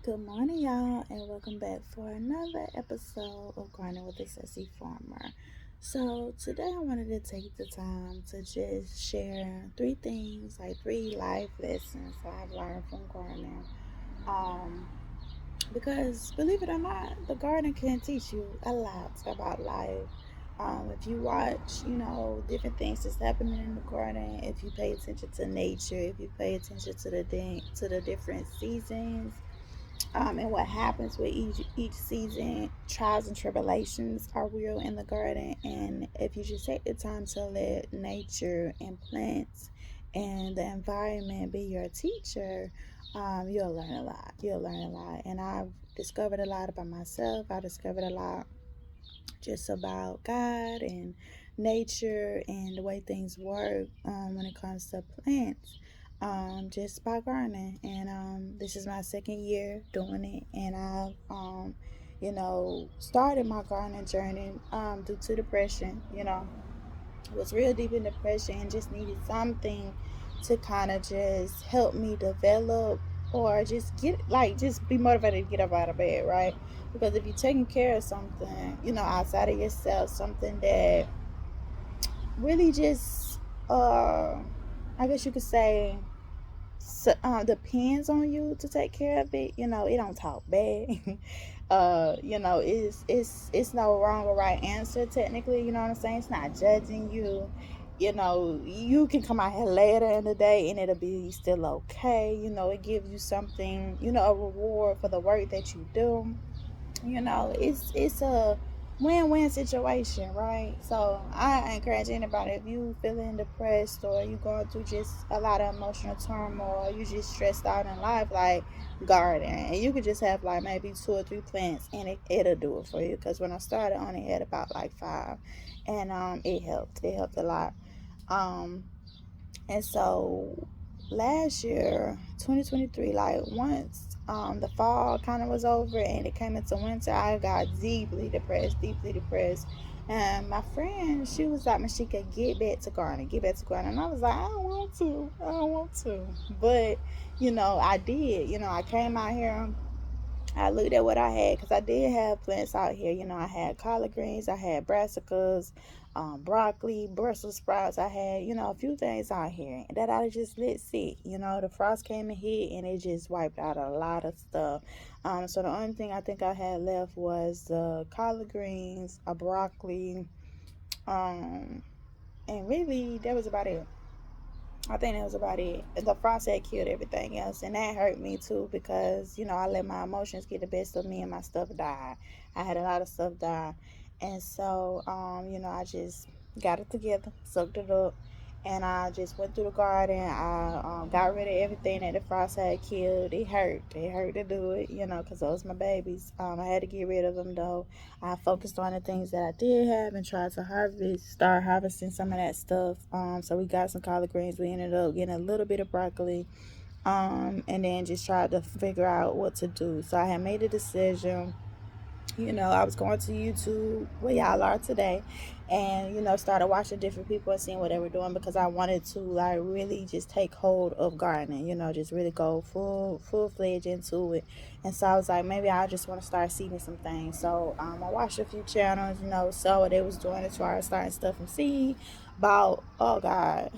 Good morning, y'all, and welcome back for another episode of Grinding with the Sassy Farmer. So, today I wanted to take the time to just share three things, like three life lessons I've learned from gardening. Um, because believe it or not, the garden can teach you a lot about life. If you watch, different things that's happening in the garden, if you pay attention to nature, if you pay attention to the different seasons, and what happens with each season, trials and tribulations are real in the garden. And if you just take the time to let nature and plants and the environment be your teacher, you'll learn a lot. You'll learn a lot. And I've discovered a lot about myself. I discovered a lot just about God and nature and the way things work, when it comes to plants, just by gardening. And this is my second year doing it, and I've started my gardening journey due to depression. Was real deep in depression and just needed something to kind of just help me develop, or just just be motivated to get up out of bed, right? Because if you're taking care of something, outside of yourself, something that really just, I guess you could say, depends on you to take care of it. It don't talk bad. It's no wrong or right answer technically. You know what I'm saying? It's not judging you. You can come out here later in the day and it'll be still okay. It gives you something. A reward for the work that you do. It's a win-win situation, right? So I encourage anybody, if you feeling depressed or you going through just a lot of emotional turmoil, or you just stressed out in life, like, garden. And you could just have like maybe two or three plants and it'll do it for you. Because when I started, I only had about like five, and it helped a lot. um and so last year, 2023, like, once the fall kind of was over and it came into winter, I got deeply depressed, deeply depressed. And my friend, she was like, Mashika, get back to gardening, get back to gardening. And I was like, I don't want to. But, I did. I came out here, I looked at what I had, because I did have plants out here. I had collard greens, I had brassicas, broccoli, Brussels sprouts. I had, a few things out here that I just let sit. The frost came and hit, and it just wiped out a lot of stuff. So the only thing I think I had left was the collard greens, a broccoli, um, and really that was about it. I think that was about it. The frost had killed everything else, and that hurt me too, because I let my emotions get the best of me and my stuff died. I had a lot of stuff die, and so I just got it together, sucked it up, and I just went through the garden. I got rid of everything that the frost had killed. It hurt. It hurt to do it, because those my babies. I had to get rid of them though. I focused on the things that I did have and tried to start harvesting some of that stuff. So we got some collard greens. We ended up getting a little bit of broccoli, and then just tried to figure out what to do. So I had made a decision. I was going to YouTube, where y'all are today, and started watching different people and seeing what they were doing, because I wanted to, like, really just take hold of gardening. Just really go full fledged into it. And so I was like, maybe I just want to start seeding some things. So I watched a few channels, saw what they was doing as far as starting stuff from seed. About, oh God.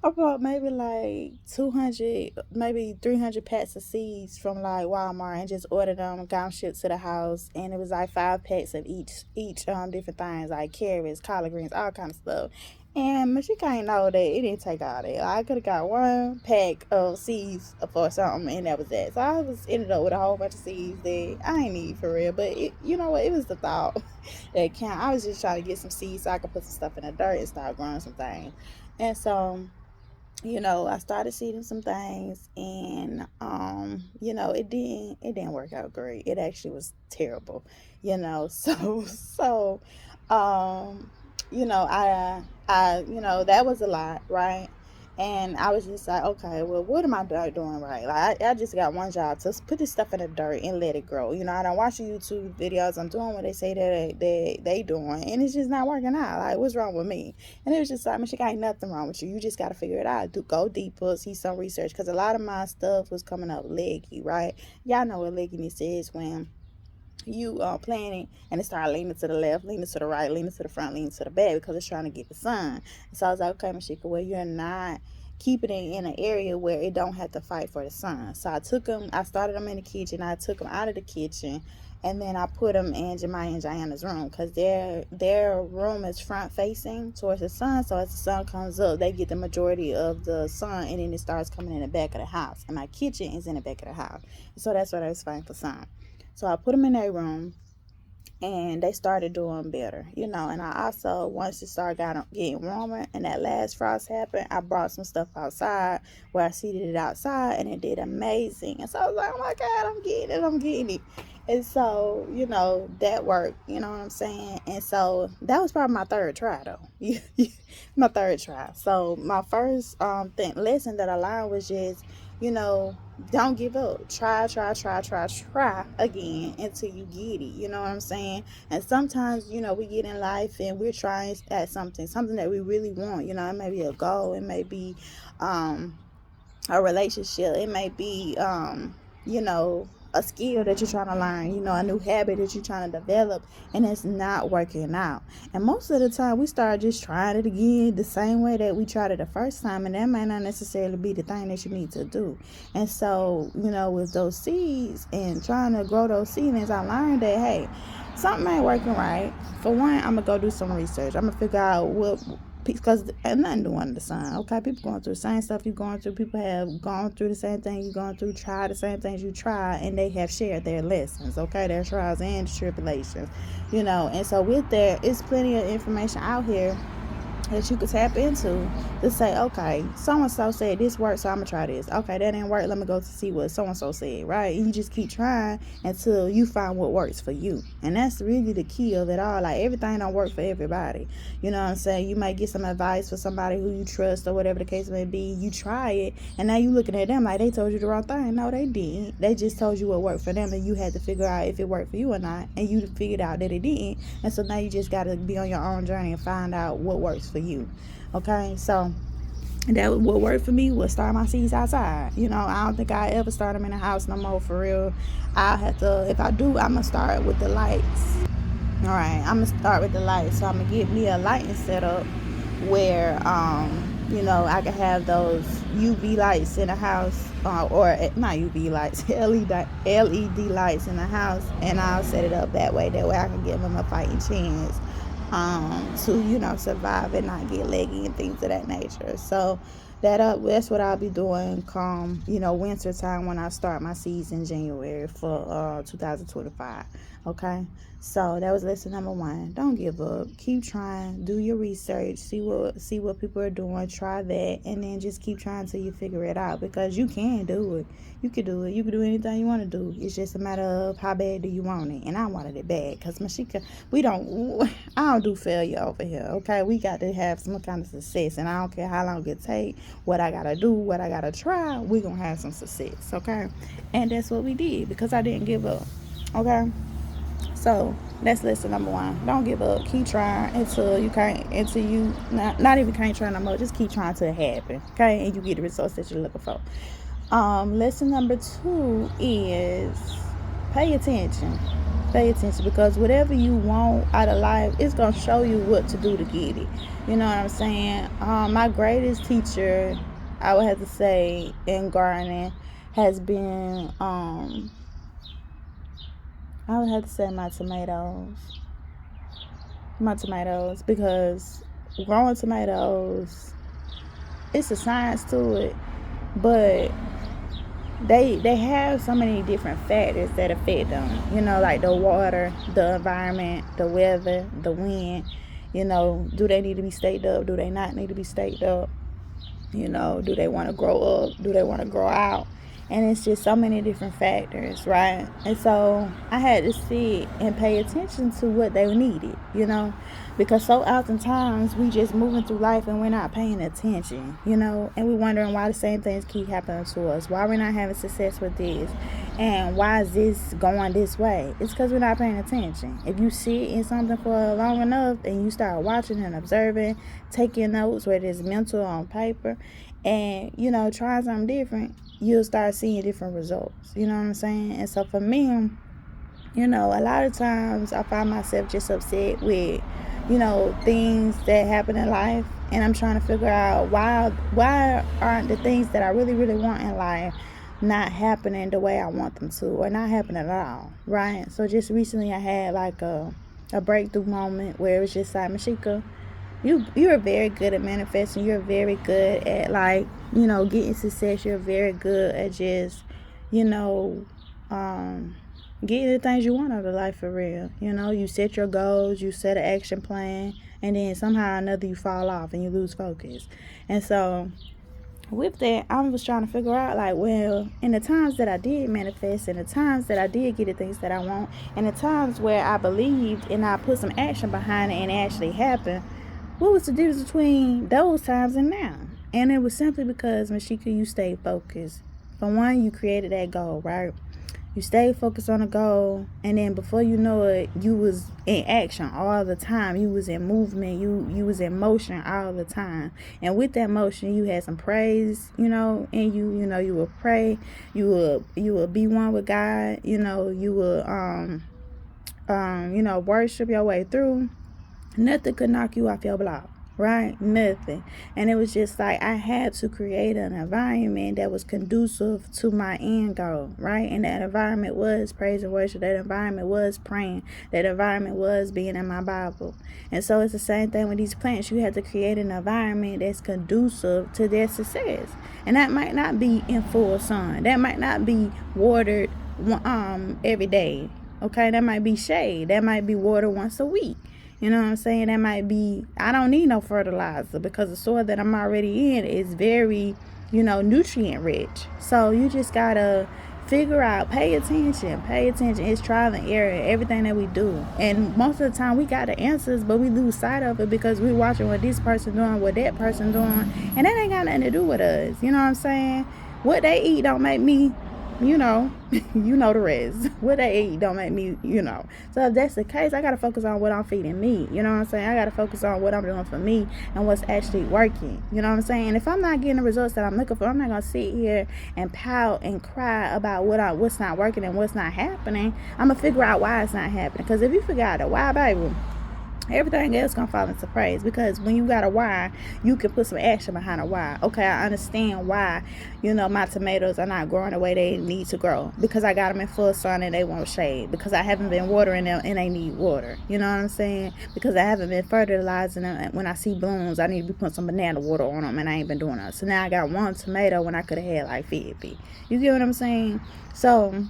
I bought maybe like 200, maybe 300 packs of seeds from like Walmart, and just ordered them, got them shipped to the house. And it was like 5 packs of each different things, like carrots, collard greens, all kind of stuff. And she can't know that it didn't take all that. I could have got one pack of seeds for something, and that was that. So I was ended up with a whole bunch of seeds that I ain't need for real. But you know what? It was the thought that count. I was just trying to get some seeds so I could put some stuff in the dirt and start growing some things. And so I started seeding some things, and it didn't work out great. It actually was terrible. So um, I that was a lot, right? And I was just like, okay, well, what am I doing right? Like, I just got one job to put this stuff in the dirt and let it grow. I don't watch the YouTube videos. I'm doing what they say that they doing, and it's just not working out. Like, what's wrong with me? And it was just like, Michelle, ain't nothing wrong with you. You just got to figure it out. Go deeper, see some research, because a lot of my stuff was coming up leggy, right? Y'all know what legginess is when you planning and it started leaning to the left, leaning to the right, leaning to the front, leaning to the back because it's trying to get the sun. And so I was like, okay, Mashika, well, you're not keeping it in an area where it don't have to fight for the sun. So I started them in the kitchen. I took them out of the kitchen, and then I put them in Jemiah and Diana's room because their room is front facing towards the sun. So as the sun comes up, they get the majority of the sun, and then it starts coming in the back of the house. And my kitchen is in the back of the house, so that's why that's fighting for sun. So I put them in their room, and they started doing better, And I also, once it started getting warmer and that last frost happened, I brought some stuff outside where I seeded it outside, and it did amazing. And so I was like, oh my God, I'm getting it. And so, that worked, you know what I'm saying? And so that was probably my third try, though. My third try. So my first lesson that I learned was just, don't give up. Try again until you get it. You know what I'm saying? And sometimes, we get in life and we're trying at something that we really want. It may be a goal. It may be a relationship. It may be, a skill that you're trying to learn, a new habit that you're trying to develop, and it's not working out. And most of the time we start just trying it again the same way that we tried it the first time, and that might not necessarily be the thing that you need to do. And so, with those seeds and trying to grow those seedlings, I learned that, hey, something ain't working right. For one, I'm gonna go do some research. I'm gonna figure out because nothing new under the sun. Okay, people going through the same stuff you're going through. People have gone through the same thing you're going through, tried the same things you try, and they have shared their lessons. Okay, their trials and tribulations, And so with that, it's plenty of information out here that you could tap into to say, okay, so-and-so said this works, so I'm gonna try this. Okay, that didn't work, let me go to see what so-and-so said, right? And you just keep trying until you find what works for you. And that's really the key of it all. Like, everything don't work for everybody. You know what I'm saying? You might get some advice for somebody who you trust or whatever the case may be. You try it, and now you looking at them like they told you the wrong thing. No, they didn't. They just told you what worked for them, and you had to figure out if it worked for you or not, and you figured out that it didn't. And so now you just got to be on your own journey and find out what works for you. Okay, so that what worked for me was start my seeds outside. I don't think I ever start them in the house no more, for real. I'll have to, if I do, I'm gonna start with the lights. All right, I'm gonna start with the lights. So I'm gonna get me a lighting setup where I can have those UV lights in the house, or not UV lights, LED lights in the house, and I'll set it up that way. That way I can give them a fighting chance to survive and not get leggy and things of that nature. So that's what I'll be doing come winter time, when I start my season January for 2025. Okay, so that was lesson number 1. Don't give up. Keep trying. Do your research. See what people are doing. Try that, and then just keep trying until you figure it out, because you can do it. You can do it. You can do anything you want to do. It's just a matter of how bad do you want it. And I wanted it bad, because Mashika, I don't do failure over here. Okay, we got to have some kind of success, and I don't care how long it take, what I gotta do, what I gotta try, we gonna have some success. Okay, and that's what we did, because I didn't give up. Okay, so that's lesson number 1. Don't give up. Keep trying until you not even can't try no more. Just keep trying till it happen. Okay, and you get the results that you're looking for. Lesson number 2 is pay attention. Pay attention, because whatever you want out of life, it's gonna show you what to do to get it. You know what I'm saying? My greatest teacher, I would have to say, in gardening has been I would have to say my tomatoes, because growing tomatoes, it's a science to it, but they have so many different factors that affect them, like the water, the environment, the weather, the wind. Do they need to be staked up? Do they not need to be staked up? Do they want to grow up? Do they want to grow out? And it's just so many different factors, right? And so I had to sit and pay attention to what they needed, because so oftentimes we just moving through life and we're not paying attention, and we're wondering why the same things keep happening to us, why we're not having success with this, and why is this going this way. It's because we're not paying attention. If you sit in something for long enough and you start watching and observing, taking notes, whether it's mental or on paper, and trying something different, you'll start seeing different results. You know what I'm saying? And so for me, a lot of times I find myself just upset with things that happen in life, and I'm trying to figure out why aren't the things that I really really want in life not happening the way I want them to, or not happening at all, right? So just recently I had like a breakthrough moment where it was just like, Mashika, you're very good at manifesting. You're very good at getting success. You're very good at just getting the things you want out of life for real. You set your goals, you set an action plan, and then somehow or another you fall off and you lose focus. And so with that, I was trying to figure out, well, in the times that I did manifest, in the times that I did get the things that I want, and the times where I believed and I put some action behind it and it actually happened, what was the difference between those times and now? And it was simply because, Mashika, you stayed focused. For one, you created that goal, right? You stayed focused on a goal, and then before you know it, you was in action all the time. You was in movement. You was in motion all the time. And with that motion, you had some praise, and you would pray. You would be one with God. You would worship your way through. Nothing could knock you off your block, right? Nothing. And it was just like I had to create an environment that was conducive to my end goal, right? And that environment was praise and worship. That environment was praying. That environment was being in my Bible. And so it's the same thing with these plants. You have to create an environment that's conducive to their success. And that might not be in full sun. That might not be watered every day. Okay, that might be shade. That might be water once a week. You know what I'm saying? That might be, I don't need no fertilizer because the soil that I'm already in is very, nutrient rich. So you just gotta figure out, pay attention. It's trial and error, everything that we do. And most of the time we got the answers, but we lose sight of it because we're watching what this person doing, what that person doing. And that ain't got nothing to do with us. You know what I'm saying? What they eat don't make me, you know the rest. What they eat don't make me, So if that's the case, I gotta focus on what I'm feeding me. You know what I'm saying? I gotta focus on what I'm doing for me and what's actually working. You know what I'm saying? And if I'm not getting the results that I'm looking for, I'm not gonna sit here and pout and cry about what's not working and what's not happening. I'm gonna figure out why it's not happening. Because if you figure out the why, baby, everything else gonna fall into place. Because when you got a why, you can put some action behind a why. Okay, I understand why my tomatoes are not growing the way they need to grow, because I got them in full sun and they want shade, because I haven't been watering them and they need water. You know what I'm saying? Because I haven't been fertilizing them, and when I see blooms I need to be putting some banana water on them, and I ain't been doing that. So now I got one tomato when I could have had like 50. You get what I'm saying? So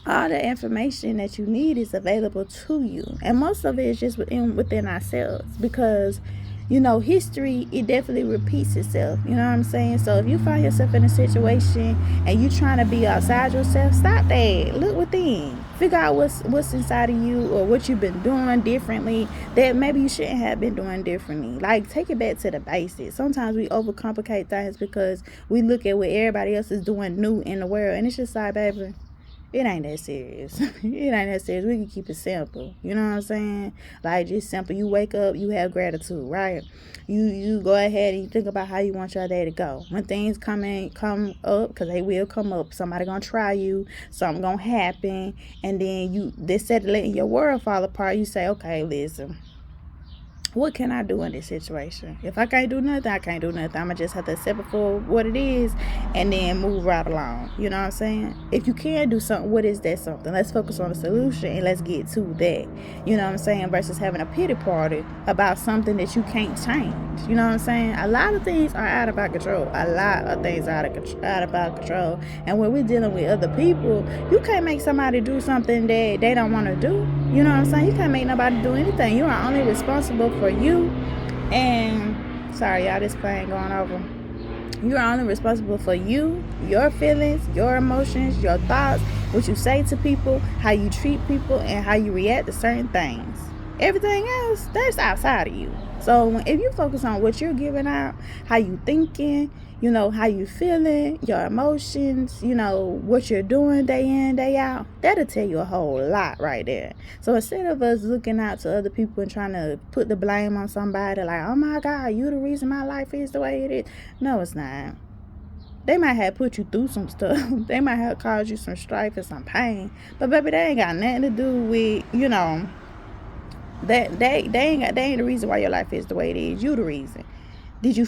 all the information that you need is available to you, and most of it is just within ourselves, because history, it definitely repeats itself. You know what I'm saying? So if you find yourself in a situation and you trying to be outside yourself, stop that. Look within. Figure out what's inside of you, or what you've been doing differently that maybe you shouldn't have been doing differently. Like, take it back to the basics. Sometimes we overcomplicate things because we look at what everybody else is doing new in the world, and it's just like, baby, it ain't that serious. It ain't that serious. We can keep it simple. You know what I'm saying? Like, just simple. You wake up, you have gratitude, right? You go ahead and you think about how you want your day to go. When things come up, because they will come up, somebody gonna try you, something gonna happen, and then instead of letting your world fall apart, you say, okay, listen, what can I do in this situation? If I can't do nothing, I can't do nothing. I'm going to just have to accept it for what it is and then move right along. You know what I'm saying? If you can do something, what is that something? Let's focus on the solution and let's get to that. You know what I'm saying? Versus having a pity party about something that you can't change. You know what I'm saying? A lot of things are out of our control. A lot of things are out of our control. And when we're dealing with other people, you can't make somebody do something that they don't want to do. You know what I'm saying? You can't make nobody do anything. You are only responsible for you. And sorry, y'all, this plane going over. You're only responsible for you, your feelings, your emotions, your thoughts, what you say to people, how you treat people, and how you react to certain things. Everything else, that's outside of you. So if you focus on what you're giving out, how you thinking, how you feeling, your emotions, what you're doing day in, day out, that'll tell you a whole lot right there. So instead of us looking out to other people and trying to put the blame on somebody like, oh my God, you the reason my life is the way it is. No, it's not. They might have put you through some stuff. They might have caused you some strife and some pain. But baby, they ain't got nothing to do with, that they ain't the reason why your life is the way it is. You the reason. Did you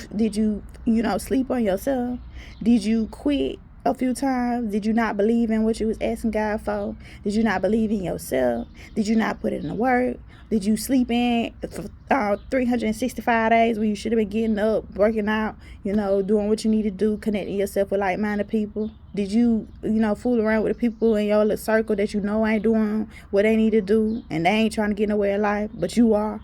sleep on yourself? Did you quit a few times? Did you not believe in what you was asking God for? Did you not believe in yourself? Did you not put it in the work? Did you sleep in for 365 days when you should have been getting up, working out, doing what you need to do, connecting yourself with like-minded people? Did you, fool around with the people in your little circle that ain't doing what they need to do and they ain't trying to get nowhere in life, but you are,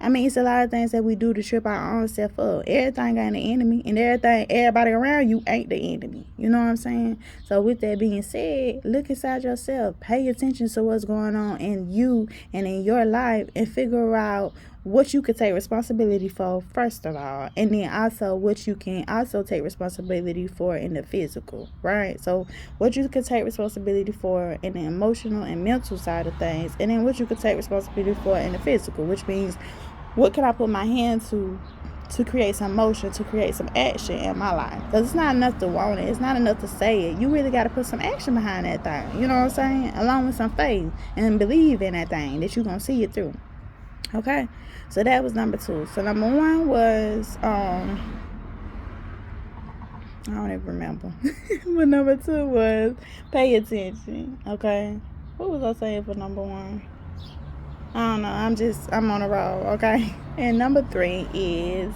it's a lot of things that we do to trip our own self up. Everything ain't the enemy, and everybody around you ain't the enemy. You know what I'm saying? So with that being said, look inside yourself. Pay attention to what's going on in you and in your life, and figure out what you could take responsibility for, first of all, and then also what you can also take responsibility for in the physical, right? So what you could take responsibility for in the emotional and mental side of things, and then what you could take responsibility for in the physical, which means what can I put my hand to create some motion, to create some action in my life? Because it's not enough to want it. It's not enough to say it. You really got to put some action behind that thing. You know what I'm saying? Along with some faith and believe in that thing that you're going to see it through. Okay? So that was number 2. So number 1 was, I don't even remember. But number 2 was pay attention. Okay? What was I saying for number 1? I don't know. I'm on a roll, okay? And number 3 is,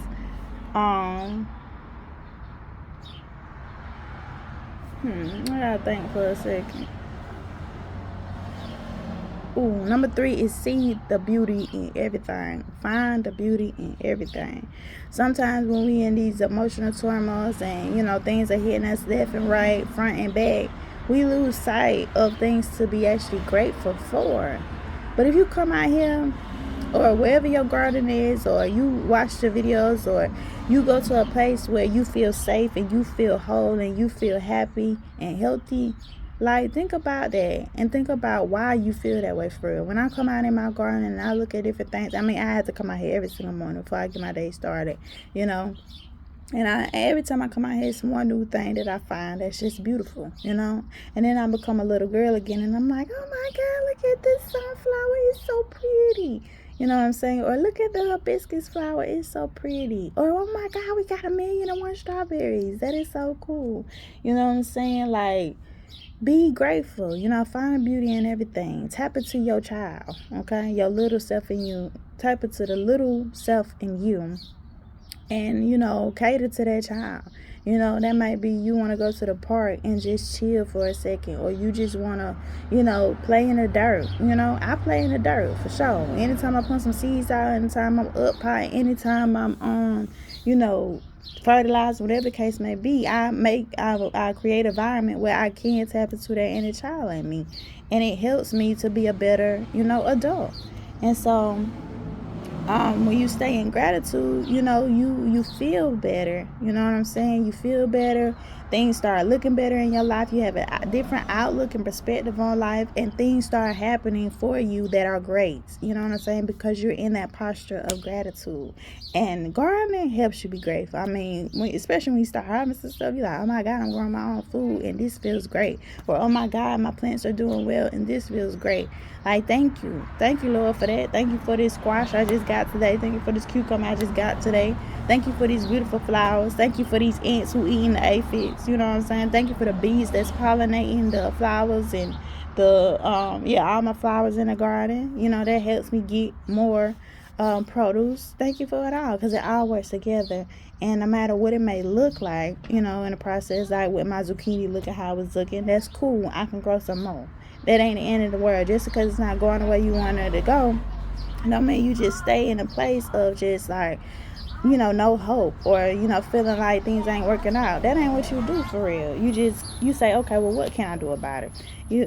I gotta think for a second. Number 3 is see the beauty in everything. Find the beauty in everything. Sometimes when we in these emotional turmoils and, things are hitting us left and right, front and back, we lose sight of things to be actually grateful for. But if you come out here or wherever your garden is, or you watch the videos, or you go to a place where you feel safe and you feel whole and you feel happy and healthy, like, think about that and think about why you feel that way for real. When I come out in my garden and I look at different things, I have to come out here every single morning before I get my day started, And every time I come out here, it's one new thing that I find that's just beautiful, And then I become a little girl again, and I'm like, oh my God, look at this sunflower. It's so pretty. You know what I'm saying? Or look at the hibiscus flower. It's so pretty. Or, oh my God, we got 1,000,001 strawberries. That is so cool. You know what I'm saying? Like, be grateful. Find the beauty in everything. Tap into your child, okay? Your little self in you. Tap into the little self in you. And, cater to that child. That might be you want to go to the park and just chill for a second. Or you just want to, play in the dirt. I play in the dirt for sure. Anytime I put some seeds out, anytime I'm up high, anytime I'm on, fertilizer, whatever the case may be, I create an environment where I can tap into that inner child in me. And it helps me to be a better, adult. And so, when you stay in gratitude, you feel better. You know what I'm saying? You feel better. Things start looking better in your life. You have a different outlook and perspective on life, and things start happening for you that are great. You know what I'm saying? Because you're in that posture of gratitude. And gardening helps you be grateful. Especially when you start harvesting stuff, you're like, oh my God, I'm growing my own food and this feels great. Or, oh my God, my plants are doing well and this feels great. Like, thank you. Thank you, Lord, for that. Thank you for this squash I just got today. Thank you for this cucumber I just got today. Thank you for these beautiful flowers. Thank you for these ants who eating the aphids. You know what I'm saying? Thank you for the bees that's pollinating the flowers and all my flowers in the garden. That helps me get more produce. Thank you for it all, because it all works together. And no matter what it may look like, in the process, like with my zucchini, look at how it's looking. That's cool. I can grow some more. That ain't the end of the world. Just because it's not going the way you want it to go, don't mean you just stay in a place of just like, no hope, or feeling like things ain't working out. That ain't what you do for real. You say, okay, well, what can I do about it?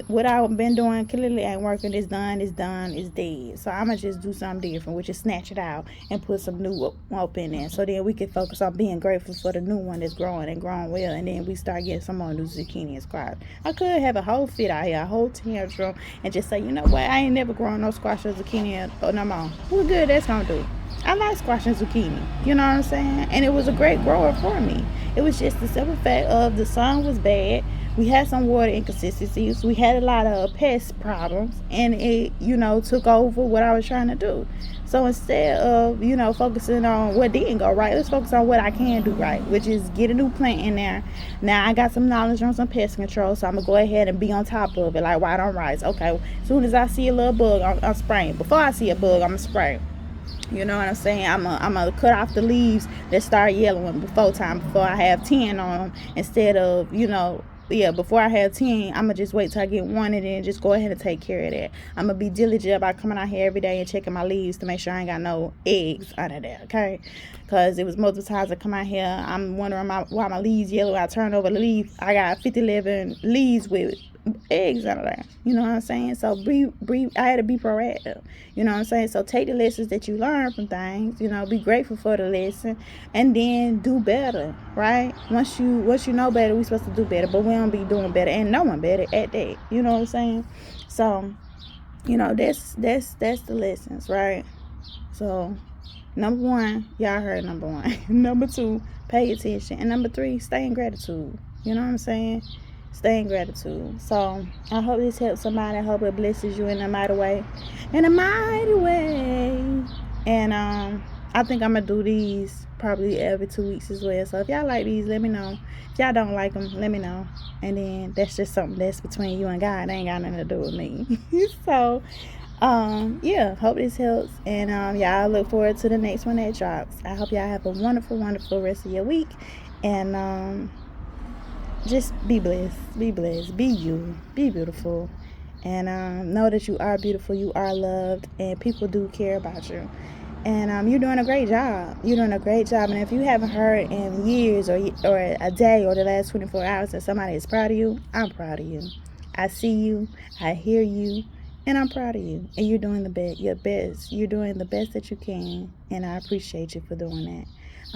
What I've been doing clearly ain't working. It's dead. So I'ma just do something different, which is snatch it out and put some new up in there, so then we can focus on being grateful for the new one that's growing and growing well, and then we start getting some more new zucchini and squash. I could have a whole fit out here, a whole tantrum, and just say, you know what, I ain't never growing no squash or zucchini or no more. What good that's gonna do? I like squash and zucchini. You know what I'm saying? And it was a great grower for me. It was just the simple fact of the sun was bad. We had some water inconsistencies. We had a lot of pest problems, and it, took over what I was trying to do. So instead of, focusing on what didn't go right, let's focus on what I can do right, which is get a new plant in there. Now I got some knowledge on some pest control, so I'm gonna go ahead and be on top of it, like white on rice. Okay, as soon as I see a little bug, I'm spraying. Before I see a bug, I'm gonna spray. You know what I'm saying? I'm gonna cut off the leaves that start yellowing before I have 10 on them, instead of, before I have 10, I'm gonna just wait till I get one and then just go ahead and take care of that. I'm gonna be diligent about coming out here every day and checking my leaves to make sure I ain't got no eggs under there, okay? Because it was multiple times I come out here, I'm wondering why my leaves yellow. I turn over the leaf, I got 11 leaves with eggs under there. You know what I'm saying? So I had to be proactive. You know what I'm saying? So take the lessons that you learn from things, be grateful for the lesson, and then do better, right? Once you know better, we supposed to do better, but we don't be doing better and knowing better at that. You know what I'm saying? So, that's the lessons, right? So, number one, y'all heard number one. Number two, pay attention. And number three, stay in gratitude. You know what I'm saying? Stay in gratitude. So I hope this helps somebody. I hope it blesses you in a mighty way. In a mighty way. And I think I'm gonna do these probably every 2 weeks as well. So if y'all like these, let me know. If y'all don't like them, let me know. And then that's just something that's between you and God. It ain't got nothing to do with me. So hope this helps. And y'all look forward to the next one that drops. I hope y'all have a wonderful, wonderful rest of your week. And just be blessed, be you, be beautiful, and know that you are beautiful, you are loved, and people do care about you. And you're doing a great job. And if you haven't heard in years or a day or the last 24 hours that somebody is proud of you, I'm proud of you. I see you, I hear you, and I'm proud of you. And you're doing your best. You're doing the best that you can, and I appreciate you for doing that.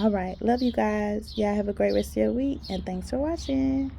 All right, love you guys. Y'all have a great rest of your week, and thanks for watching.